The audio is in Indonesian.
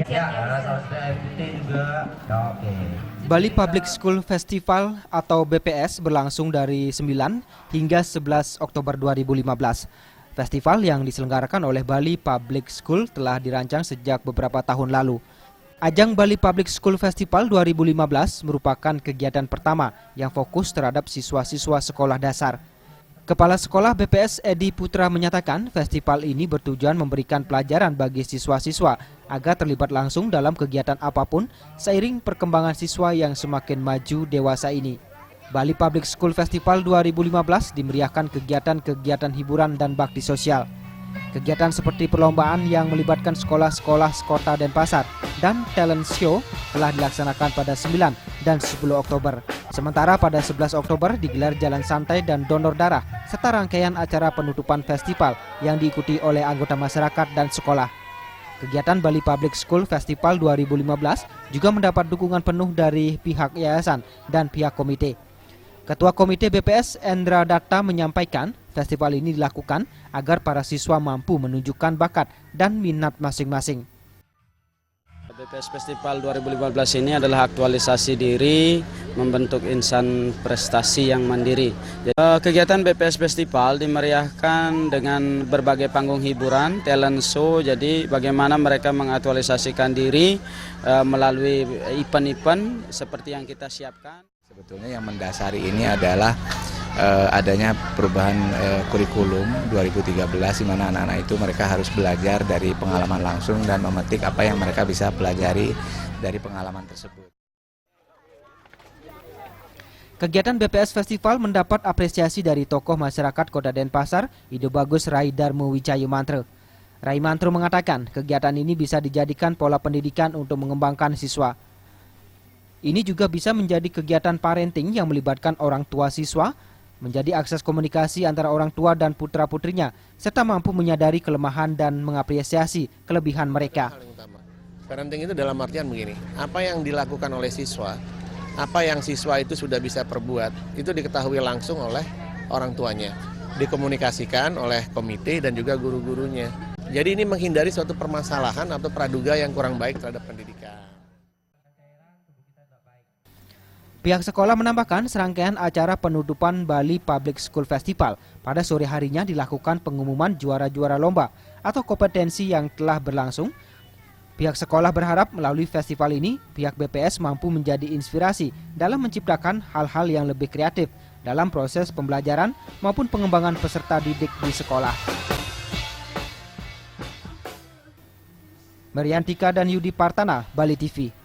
Ya, saus putih juga. Oke. Bali Public School Festival atau BPS berlangsung dari 9 hingga 11 Oktober 2015. Festival yang diselenggarakan oleh Bali Public School telah dirancang sejak beberapa tahun lalu. Ajang Bali Public School Festival 2015 merupakan kegiatan pertama yang fokus terhadap siswa-siswa sekolah dasar. Kepala Sekolah BPS Edi Putra menyatakan festival ini bertujuan memberikan pelajaran bagi siswa-siswa agar terlibat langsung dalam kegiatan apapun seiring perkembangan siswa yang semakin maju dewasa ini. Bali Public School Festival 2015 dimeriahkan kegiatan-kegiatan hiburan dan bakti sosial. Kegiatan seperti perlombaan yang melibatkan sekolah-sekolah Kota Denpasar dan talent show telah dilaksanakan pada 9 dan 10 Oktober. Sementara pada 11 Oktober digelar jalan santai dan donor darah serta rangkaian acara penutupan festival yang diikuti oleh anggota masyarakat dan sekolah. Kegiatan Bali Public School Festival 2015 juga mendapat dukungan penuh dari pihak yayasan dan pihak komite. Ketua Komite BPS Endra Datta menyampaikan festival ini dilakukan agar para siswa mampu menunjukkan bakat dan minat masing-masing. BPS Festival 2015 ini adalah aktualisasi diri, membentuk insan prestasi yang mandiri. Kegiatan BPS Festival dimeriahkan dengan berbagai panggung hiburan, talent show, jadi bagaimana mereka mengaktualisasikan diri melalui event-event seperti yang kita siapkan. Sebetulnya yang mendasari ini adalah adanya perubahan kurikulum 2013 di mana anak-anak itu mereka harus belajar dari pengalaman langsung dan memetik apa yang mereka bisa pelajari dari pengalaman tersebut. Kegiatan BPS Festival mendapat apresiasi dari tokoh masyarakat Kota Denpasar, Ide Bagus Rai Darmo Wicayu Mantre. Rai Mantre mengatakan kegiatan ini bisa dijadikan pola pendidikan untuk mengembangkan siswa. Ini juga bisa menjadi kegiatan parenting yang melibatkan orang tua siswa, menjadi akses komunikasi antara orang tua dan putra-putrinya, serta mampu menyadari kelemahan dan mengapresiasi kelebihan mereka. Parenting itu dalam artian begini, apa yang dilakukan oleh siswa, apa yang siswa itu sudah bisa perbuat, itu diketahui langsung oleh orang tuanya, dikomunikasikan oleh komite dan juga guru-gurunya. Jadi ini menghindari suatu permasalahan atau praduga yang kurang baik terhadap pendidikan. Pihak sekolah menambahkan serangkaian acara penutupan Bali Public School Festival pada sore harinya dilakukan pengumuman juara-juara lomba atau kompetensi yang telah berlangsung. Pihak sekolah berharap melalui festival ini pihak BPS mampu menjadi inspirasi dalam menciptakan hal-hal yang lebih kreatif dalam proses pembelajaran maupun pengembangan peserta didik di sekolah. Mariantika dan Yudi Partana, Bali TV.